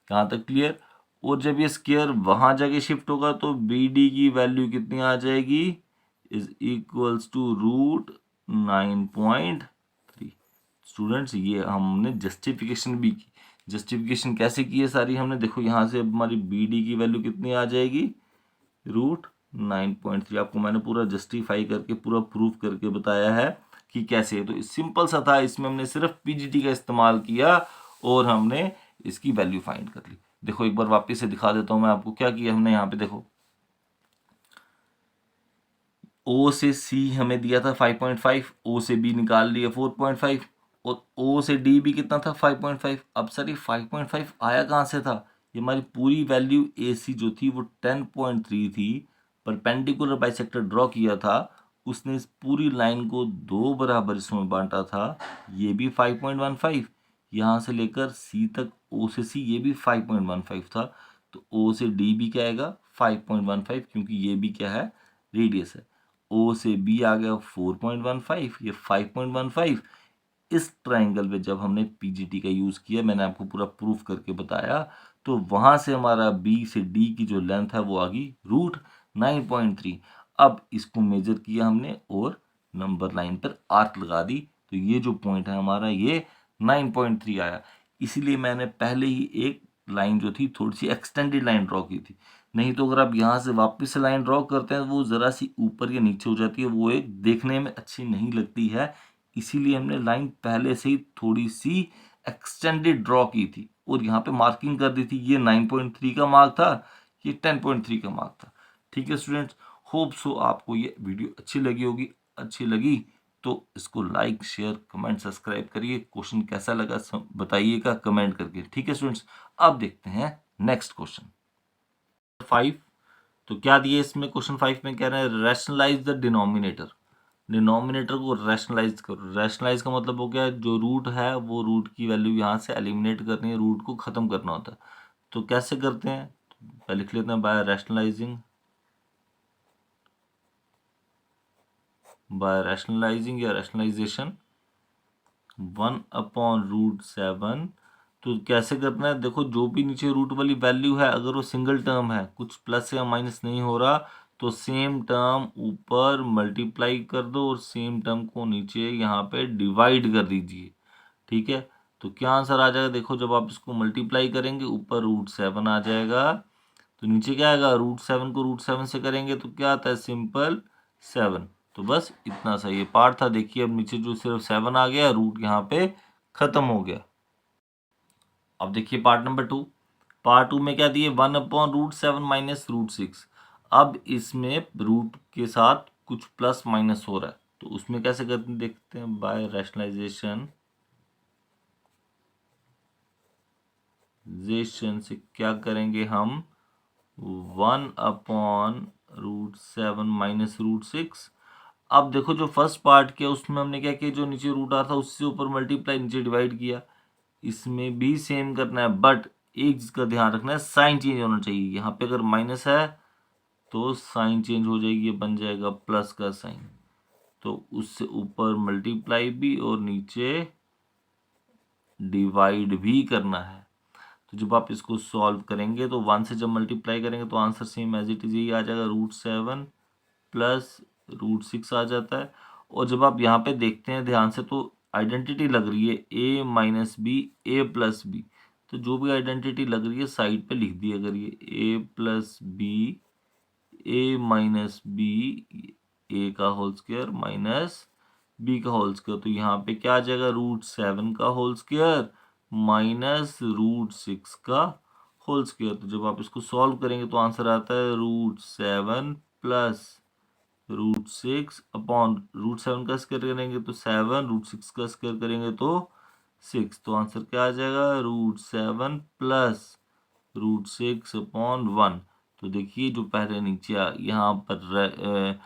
यहाँ तक क्लियर। और जब ये स्क्वायर वहां जाके शिफ्ट होगा तो बी डी की वैल्यू कितनी आ जाएगी, is equals to root 9.3। Students ये हमने जस्टिफिकेशन भी की। जस्टिफिकेशन कैसे की है सारी हमने, देखो यहाँ से हमारी बी डी की वैल्यू कितनी आ जाएगी, रूट 9.3। आपको मैंने पूरा जस्टिफाई करके पूरा प्रूफ करके बताया है कि कैसे। तो सिंपल सा था, इसमें हमने सिर्फ पीजीटी का इस्तेमाल किया और हमने इसकी वैल्यू फाइंड कर ली। देखो एक बार वापस से दिखा देता हूं मैं आपको क्या किया हमने। यहाँ पे देखो ओ से सी हमें दिया था 5.5, ओ से बी निकाल लिया 4.5 और ओ से डी भी कितना था 5.5। अब सर ये 5.5 आया कहाँ से था, ये हमारी पूरी वैल्यू ए सी जो थी वो 10.3 थी। परपेंडिकुलर बाइसेक्टर ड्रॉ किया था, उसने इस पूरी लाइन को दो बराबर हिस्सों में बांटा था, ये भी 5.15। यहाँ से लेकर सी तक ओ से सी ये भी 5.15 था, तो ओ से डी भी क्या आएगा 5.15, क्योंकि ये भी क्या है रेडियस है। ओ से बी आ गया 4.15, ये 5.15। इस ट्राइंगल में जब हमने पीजीटी का यूज़ किया, मैंने आपको पूरा प्रूफ करके बताया, तो वहां से हमारा बी से डी की जो लेंथ है वो आ गई रूट 9.3। अब इसको मेजर किया हमने और नंबर लाइन पर आर्क लगा दी, तो ये जो पॉइंट है हमारा ये 9.3 आया। इसीलिए मैंने पहले ही एक लाइन जो थी थोड़ी सी एक्सटेंडेड लाइन ड्रॉ की थी। नहीं तो अगर आप यहाँ से वापस से लाइन ड्रॉ करते हैं वो ज़रा सी ऊपर या नीचे हो जाती है, वो एक देखने में अच्छी नहीं लगती है। इसीलिए हमने लाइन पहले से ही थोड़ी सी एक्सटेंडेड ड्रॉ की थी और यहाँ पे मार्किंग कर दी थी। ये 9.3 का मार्क था, ये 10.3 का मार्क था। ठीक है स्टूडेंट्स, होप सो आपको ये वीडियो अच्छी लगी होगी। अच्छी लगी तो इसको लाइक शेयर कमेंट सब्सक्राइब करिए। क्वेश्चन कैसा लगा बताइएगा कमेंट करके। ठीक है स्टूडेंट्स, अब देखते हैं नेक्स्ट क्वेश्चन 5। तो क्या दिए इसमें, क्वेश्चन 5 में कह रहे हैं रैशनलाइज द डिनोमिनेटर। डिनोमिनेटर को रैशनलाइज करो। रैशनलाइज का मतलब हो गया जो रूट है वो रूट की वैल्यू यहाँ से एलिमिनेट करनी है, रूट को ख़त्म करना होता है। तो कैसे करते हैं, पहले लिख लेते हैं बाय रैशनलाइजिंग, बाय रैशनलाइजिंग या रैशनलाइजेशन 1/√7। तो कैसे करना है, देखो जो भी नीचे रूट वाली वैल्यू है अगर वो सिंगल टर्म है, कुछ प्लस या माइनस नहीं हो रहा, तो सेम टर्म ऊपर मल्टीप्लाई कर दो और सेम टर्म को नीचे यहाँ पे डिवाइड कर दीजिए। ठीक है, तो क्या आंसर आ जाएगा, देखो जब आप इसको मल्टीप्लाई करेंगे ऊपर √7 आ जाएगा, तो नीचे क्या आएगा, √7 को √7 से करेंगे तो क्या आता है सिंपल 7। तो बस इतना सा ये पार्ट था। देखिए अब नीचे जो सिर्फ 7 आ गया, रूट यहाँ पे खत्म हो गया। अब देखिए पार्ट नंबर 2। पार्ट 2 में क्या दिए 1/√7 माइनस √6। अब इसमें रूट के साथ कुछ प्लस माइनस हो रहा है, तो उसमें कैसे करते देखते हैं बाय रैशनलाइजेशन से क्या करेंगे हम 1/√7 माइनस √6। अब देखो जो फर्स्ट पार्ट किया उसमें हमने क्या किया, जो नीचे रूट आ था उससे ऊपर मल्टीप्लाई नीचे डिवाइड किया। इसमें भी सेम करना है, बट एक चीज का ध्यान रखना है, साइन चेंज होना चाहिए। यहाँ पे अगर माइनस है तो साइन चेंज हो जाएगी, ये बन जाएगा प्लस का साइन। तो उससे ऊपर मल्टीप्लाई भी और नीचे डिवाइड भी करना है। तो जब आप इसको सॉल्व करेंगे तो 1 से जब मल्टीप्लाई करेंगे तो answer same as it is यही आ जाएगा, √7 प्लस √6 आ जाता है। और जब आप यहाँ पे देखते हैं ध्यान से तो आइडेंटिटी लग रही है ए minus B A plus B, तो जो भी आइडेंटिटी लग रही है साइड पे लिख दिया करिए, ए plus B A minus B ए का होल स्क्वायर माइनस बी का होल स्क्वायर। तो यहाँ पे क्या आ जाएगा, √7 का होल स्क्वायर माइनस √6 का होल स्क्वायर। तो जब आप इसको सॉल्व करेंगे तो आंसर आता है √7 प्लस √6 अपॉन √7 का स्क्वायर करेंगे तो 7, √6 का स्क्वायर करेंगे तो 6। तो आंसर क्या आ जाएगा, √7 प्लस √6 अपॉन 1। तो देखिए जो पहले नीचे यहाँ पर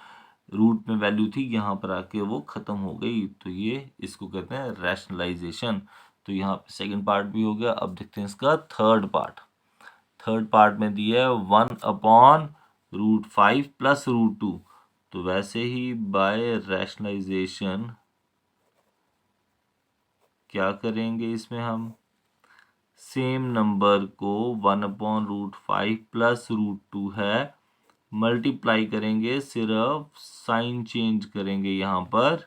रूट में वैल्यू थी, यहाँ पर आके वो खत्म हो गई। तो ये इसको कहते हैं रैशनलाइजेशन। तो यहाँ पे सेकंड पार्ट भी हो गया। अब देखते हैं इसका थर्ड पार्ट। थर्ड पार्ट में दिया है 1/√5 प्लस √2। तो वैसे ही बाय रैशनलाइजेशन क्या करेंगे, इसमें हम सेम नंबर को 1/√5 प्लस √2 है मल्टीप्लाई करेंगे, सिर्फ साइन चेंज करेंगे। यहाँ पर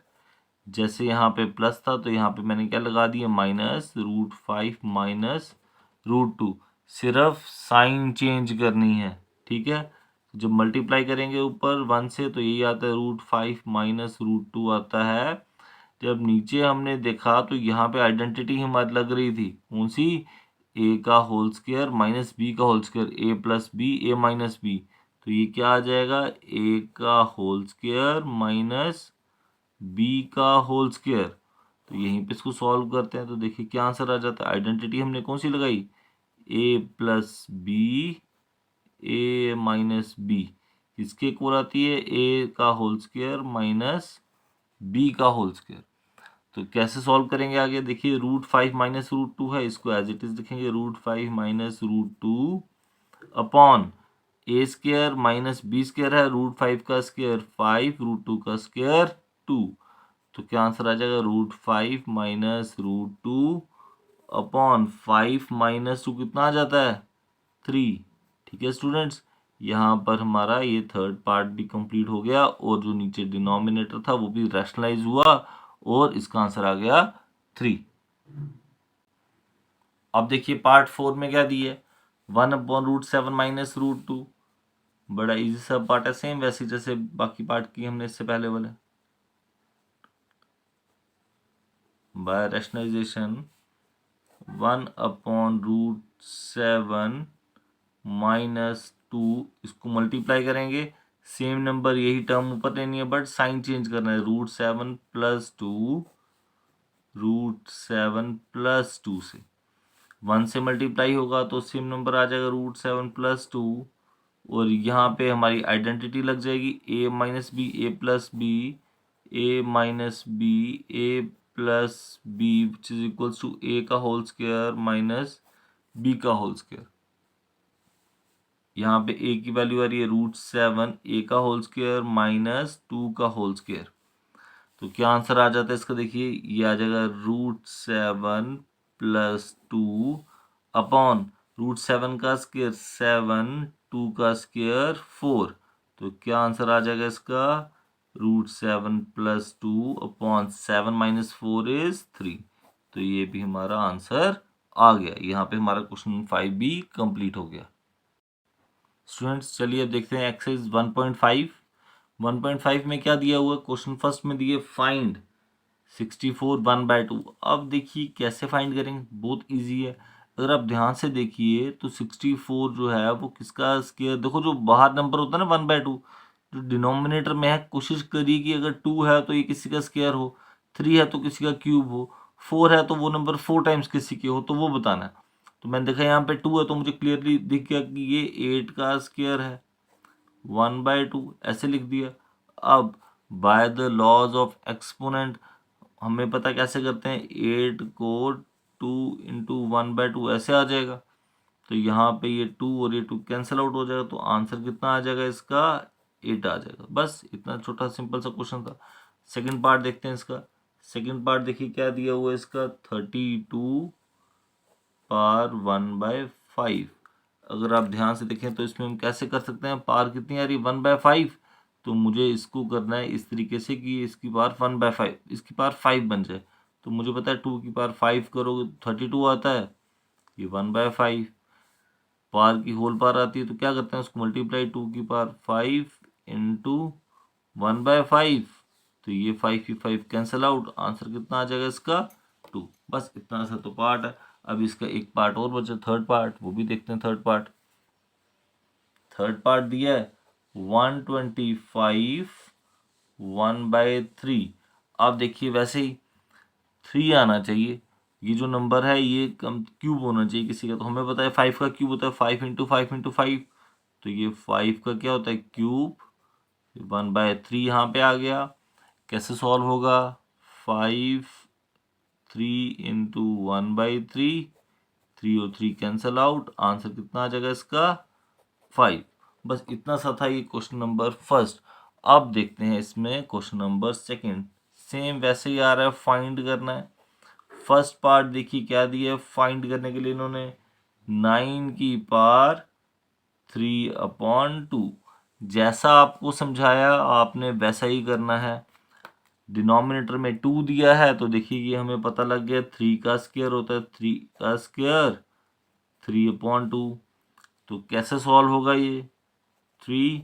जैसे यहाँ पे प्लस था तो यहाँ पे मैंने क्या लगा दिया, माइनस √5 माइनस √2, सिर्फ साइन चेंज करनी है। ठीक है, जब मल्टीप्लाई करेंगे ऊपर 1 से तो यही आता है √5 माइनस √2 आता है। जब नीचे हमने देखा तो यहाँ पे आइडेंटिटी हमारी लग रही थी कौन सी, ए का होल स्क्वायर माइनस बी का whole square, A plus B A minus B. तो ये क्या आ जाएगा, ए का होल स्क्वायर माइनस बी का होल स्क्वायर। तो यहीं पे इसको सॉल्व करते हैं तो देखिए क्या आंसर आ जाता है। आइडेंटिटी हमने कौन सी लगाई, ए plus B A minus B, किसके इक्वल आती है, ए का होल स्क्वायर माइनस बी का होल स्क्वायर। तो कैसे सॉल्व करेंगे आगे, देखिए √5 माइनस √2 है, इसको एज इट इज लिखेंगे √5 माइनस √2 अपॉन ए स्क्वायर माइनस बी स्क्वायर है, √5 का स्क्वायर 5 √2 का स्क्वायर 2। तो क्या आंसर आ जाएगा, √5 माइनस √2 अपॉन 5 माइनस 2 कितना आ जाता है, 3। ठीक है स्टूडेंट्स, यहाँ पर हमारा ये थर्ड पार्ट भी कंप्लीट हो गया और जो नीचे डिनोमिनेटर था वो भी रैशनलाइज हुआ और इसका आंसर आ गया 3। अब देखिए पार्ट 4 में क्या दिया है, 1/√7 माइनस √2। बड़ा इजी सा पार्ट है, सेम वैसे जैसे बाकी पार्ट की हमने इससे पहले वाले। बाय रैशनलाइजेशन 1/√7 माइनस 2, इसको मल्टीप्लाई करेंगे, सेम नंबर यही टर्म ऊपर लेनी है बट साइन चेंज करना है, √7 प्लस 2 √7 प्लस 2 से 1 से मल्टीप्लाई होगा तो सेम नंबर आ जाएगा √7 प्लस 2। और यहाँ पे हमारी आइडेंटिटी लग जाएगी A minus B A plus B A minus B A plus B which is equals to A का होल स्क्वायर माइनस बी का होल स्क्वायर। यहाँ पे ए की वैल्यू आ रही है √7 ए का होल स्क्वायर माइनस 2 का होल स्क्वायर। तो क्या आंसर आ जाता है इसका, देखिए ये आ जाएगा √7 प्लस 2 अपॉन √7 का स्क्वायर 7 2 का स्क्वायर 4। तो क्या आंसर आ जाएगा इसका, √7 प्लस 2 अपॉन 7 माइनस 4 इज 3। तो ये भी हमारा आंसर आ गया। यहाँ पे हमारा क्वेश्चन 5 भी कंप्लीट हो गया। स्टूडेंट्स चलिए अब देखते हैं एक्सरसाइज 1.5। 1.5 में क्या दिया हुआ, क्वेश्चन फर्स्ट में दिए फाइंड 64 1/2। अब देखिए कैसे फाइंड करेंगे, बहुत इजी है। अगर आप ध्यान से देखिए तो 64 जो है वो किसका स्क्वायर, देखो जो बाहर नंबर होता है ना 1/2, जो डिनोमिनेटर में है कोशिश करिए कि अगर 2 है तो ये किसी का स्क्वायर हो, 3 है तो किसी का क्यूब हो, 4 है तो वो नंबर 4 टाइम्स किसी के हो, तो वो बताना है। तो मैंने देखा यहाँ पे 2 है तो मुझे क्लियरली दिख गया कि ये 8 का स्क्वायर है, 1/2 ऐसे लिख दिया। अब by the laws of exponent हमें पता कैसे करते हैं, 8 को 2 इंटू 1/2 ऐसे आ जाएगा। तो यहाँ पे ये 2 और ये 2 कैंसिल आउट हो जाएगा, तो आंसर कितना आ जाएगा इसका, 8 आ जाएगा। बस इतना छोटा सिंपल सा क्वेश्चन था। सेकंड पार्ट देखते हैं इसका। सेकंड पार्ट देखिए क्या दिया हुआ है इसका, 32 पावर 1/5। अगर आप ध्यान से देखें तो इसमें हम कैसे कर सकते हैं, पावर कितनी आ रही है 1/5, तो मुझे इसको करना है इस तरीके से कि इसकी पावर 1/5 इसकी पावर 5 बन जाए। तो मुझे पता है 2 की पावर 5 करोगे 32 आता है, ये 1/5। पावर की होल पावर आती है तो क्या करते हैं उसको मल्टीप्लाई 2 की पावर 5 इंटू 1/5, तो ये 5 की 5 कैंसिल आउट, आंसर कितना आ जाएगा इसका 2। बस इतना सा तो पार्ट है। अब इसका एक पार्ट और बचा, थर्ड पार्ट, वो भी देखते हैं। थर्ड पार्ट दिया है 125 1/3। अब देखिए वैसे ही 3 आना चाहिए, ये जो नंबर है ये कम क्यूब होना चाहिए किसी का, तो हमें पता है 5 का क्यूब होता है 5 इंटू 5 इंटू 5, तो ये 5 का क्या होता है क्यूब, 1/3 यहाँ पे आ गया। कैसे सॉल्व होगा, 5 3 इंटू 1/3, 3 और 3 कैंसल आउट, आंसर कितना आ जाएगा इसका 5। बस इतना सा था ये क्वेश्चन नंबर फर्स्ट। अब देखते हैं इसमें क्वेश्चन नंबर सेकंड, सेम वैसे ही आ रहा है, फाइंड करना है। फर्स्ट पार्ट देखिए क्या दिया है, फाइंड करने के लिए इन्होंने 9 की पावर 3/2, जैसा आपको समझाया आपने वैसा ही करना है। डिनोमिनेटर में 2 दिया है तो देखिए ये हमें पता लग गया 3 का स्क्वायर होता है, 3 का स्क्वायर 3/2। तो कैसे सॉल्व होगा ये, 3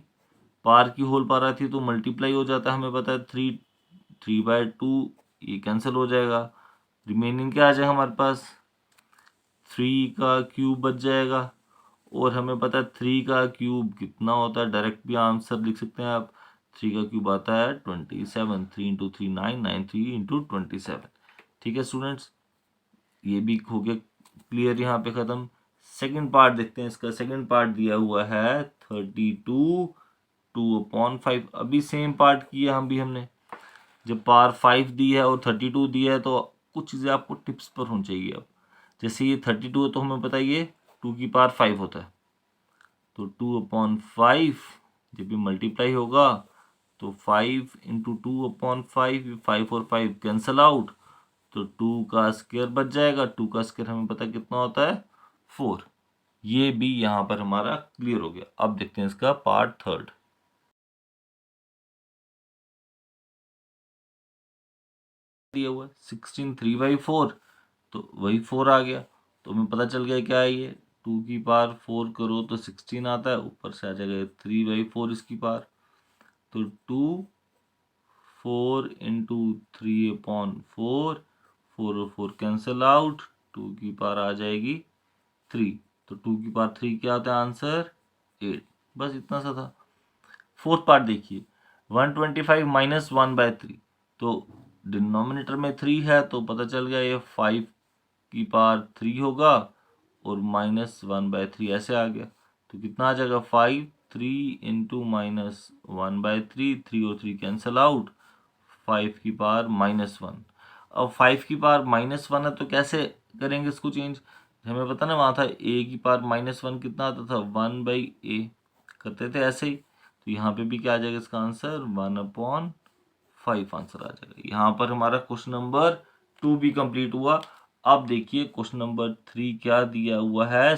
पार की होल पार आती है तो मल्टीप्लाई हो जाता है, हमें पता है 3/2, ये कैंसिल हो जाएगा। रिमेनिंग क्या आ जाएगा हमारे पास, 3 का क्यूब बच जाएगा, और हमें पता है 3 का क्यूब कितना होता है, डायरेक्ट भी आंसर लिख सकते हैं आप। 3 का क्यूब आता है 27, 3 इंटू 3 9, 9 3 इंटू 27। ठीक है स्टूडेंट्स, ये भी हो गया क्लियर, यहाँ पे खत्म। सेकंड पार्ट देखते हैं, इसका सेकंड पार्ट दिया हुआ है 32 2/5। अभी सेम पार्ट किया हमने जब पावर 5 दी है और 32 दिया है, तो कुछ चीज़ें आपको टिप्स पर होनी चाहिए। अब जैसे ये 32 है तो हमें पता है ये 2 की पावर 5 होता है, तो 2/5 जब भी मल्टीप्लाई होगा तो 5 इंटू 2/5, 5 और 5 कैंसल आउट, तो 2 का स्क्वायर बच जाएगा। 2 का स्क्वायर हमें पता कितना होता है 4। ये भी यहाँ पर हमारा क्लियर हो गया। अब देखते हैं इसका पार्ट थर्ड। दिया हुआ है 16 3/4, तो वही 4 आ गया, तो हमें पता चल गया क्या है ये, 2 की पावर 4 करो तो 16 आता है, ऊपर से आ जाएगा 3/4 इसकी पावर, तो 2 4 इंटू 3/4, 4 और 4 कैंसिल आउट, 2 की पावर आ जाएगी 3, तो 2 की पावर 3 क्या आता है आंसर 8। बस इतना सा था। फोर्थ पार्ट देखिए 125 माइनस 1/3, तो डिनोमिनेटर में 3 है तो पता चल गया ये 5 की पावर 3 होगा, और माइनस 1/3 ऐसे आ गया, तो कितना आ जाएगा 5 3 इंटू माइनस 1/3, 3 और 3 कैंसल आउट, 5 की पावर -1। अब 5 की पावर -1 है तो कैसे करेंगे इसको चेंज, हमें पता ना वहाँ था a की पावर -1 कितना आता था 1/a, करते थे ऐसे ही, तो यहाँ पे भी क्या आ जाएगा इसका आंसर 1/5 आंसर आ जाएगा। यहाँ पर हमारा क्वेश्चन नंबर 2 भी कंप्लीट हुआ। अब देखिए क्वेश्चन नंबर 3 क्या दिया हुआ है,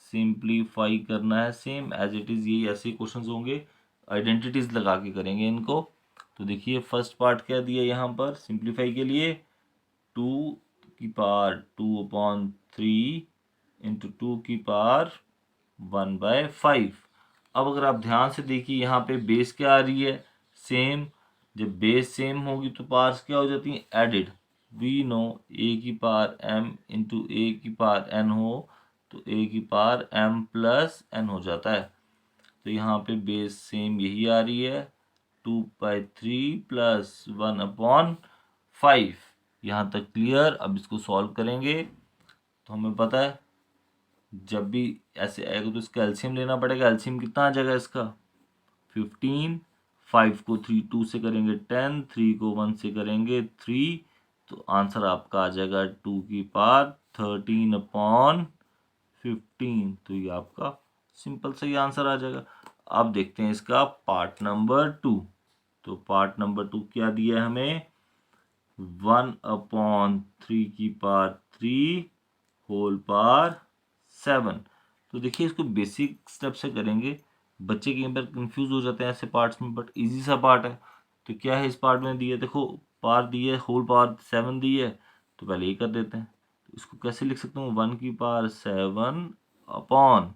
सिंप्लीफाई करना है, सेम एज इट इज, ये ऐसे क्वेश्चंस होंगे, आइडेंटिटीज लगा के करेंगे इनको। तो देखिए फर्स्ट पार्ट क्या दिया यहाँ पर सिंप्लीफाई के लिए, 2 की पावर 2/3 इंटू 2 की पावर 1/5। अब अगर आप ध्यान से देखिए यहाँ पे बेस क्या आ रही है सेम, जब बेस सेम होगी तो पावर्स क्या हो जाती हैं एडिड। वी नो a की पावर m इंटू a की पावर n हो तो a की पावर m प्लस n हो जाता है, तो यहाँ पे बेस सेम यही आ रही है 2/3 प्लस 1/5। यहाँ तक क्लियर। अब इसको सॉल्व करेंगे तो हमें पता है जब भी ऐसे आएगा तो इसका एलसीएम लेना पड़ेगा। एलसीएम कितना आ जाएगा इसका 15, 5 को 2 से करेंगे 10, 3 को 1 से करेंगे 3, तो आंसर आपका आ जाएगा 2 की पावर 13/15, तो ये आपका सिंपल सा ही आंसर आ जाएगा। अब देखते हैं इसका पार्ट नंबर 2। तो पार्ट नंबर 2 क्या दिया है हमें, 1/3 की पावर 3 होल पावर 7। तो देखिए इसको बेसिक स्टेप से करेंगे, बच्चे कई बार कंफ्यूज हो जाते हैं ऐसे पार्ट्स में, बट इजी सा पार्ट है। तो क्या है इस पार्ट में दिया, देखो पावर दी है, होल पावर 7 दी है, तो पहले ये कर देते हैं। तो इसको कैसे लिख सकता हूँ, 1 की पावर 7 अपॉन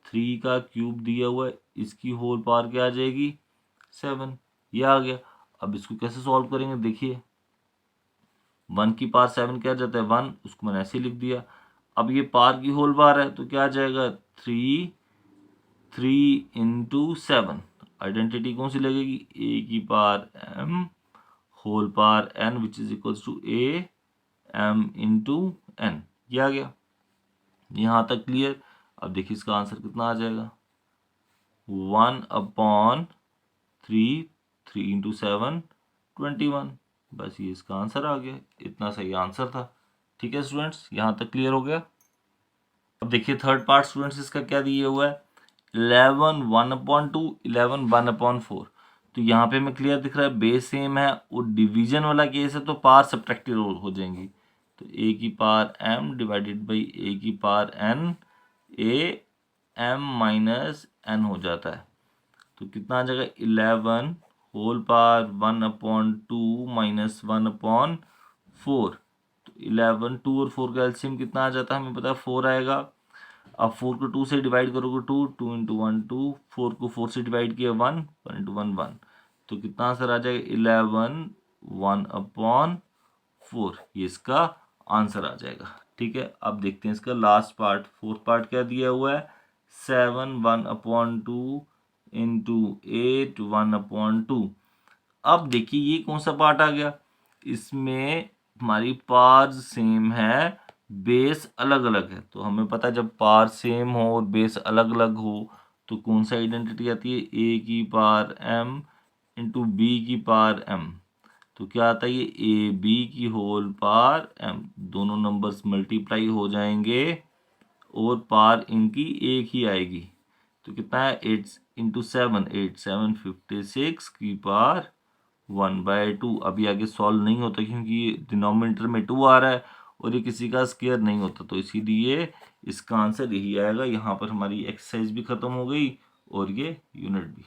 3 का क्यूब दिया हुआ है, इसकी होल पावर क्या आ जाएगी 7, ये आ गया। अब इसको कैसे सॉल्व करेंगे, देखिए 1 की पावर 7 क्या जाता है 1, उसको मैंने ऐसे लिख दिया। अब ये पावर की होल पावर है तो क्या आ जाएगा 3 इंटू 7, आइडेंटिटी कौन सी लगेगी, ए की power m whole power n which is equals to a m into n। ये आ गया, यहाँ तक क्लियर। अब देखिए इसका आंसर कितना आ जाएगा, 1/3, 3 इंटू 7 21। बस ये इसका आंसर आ गया, इतना सही आंसर था। ठीक है स्टूडेंट्स, यहाँ तक क्लियर हो गया। अब देखिए थर्ड पार्ट स्टूडेंट्स इसका क्या दिया हुआ है, 11 1/2, 11 1/4। तो यहाँ पे हमें क्लियर दिख रहा है बेस सेम है, और डिवीजन वाला केस है तो पावर सब्ट्रैक्टेड हो जाएंगी। तो ए की पावर m डिवाइडेड बाई ए की पावर n, ए m माइनस n हो जाता है। तो कितना आ जाएगा 11 होल पावर 1/2 माइनस 1/4। तो 11, 2 और 4 का एलसीएम कितना आ जाता है, हमें पता है 4 आएगा। अब 4 को 2 से डिवाइड करोगे 2 इंटू 1 2, 4 को 4 से डिवाइड किया 1 इंटू 1 1। तो कितना आंसर आ जाएगा 11 1/4, ये इसका आंसर आ जाएगा। ठीक है, अब देखते हैं इसका लास्ट पार्ट, फोर्थ पार्ट क्या दिया हुआ है, 7 1/2 इंटू 8 1/2। अब देखिए ये कौन सा पार्ट आ गया, इसमें हमारी पार्स सेम है, बेस अलग अलग है। तो हमें पता है जब पार सेम हो और बेस अलग अलग हो तो कौन सा आइडेंटिटी आती है, ए की पावर m इंटू बी की पावर m। तो क्या आता है, ये ए बी की होल पावर m, दोनों नंबर्स मल्टीप्लाई हो जाएंगे और पावर इनकी एक ही आएगी। तो कितना है 8 इंटू 7, 8 7 56 की पावर 1/2। अभी आगे सॉल्व नहीं होता क्योंकि डिनोमिनेटर में 2 आ रहा है और ये किसी का स्क्वायर नहीं होता, तो इसीलिए इसका आंसर यही आएगा। यहाँ पर हमारी एक्सरसाइज भी खत्म हो गई और ये यूनिट भी।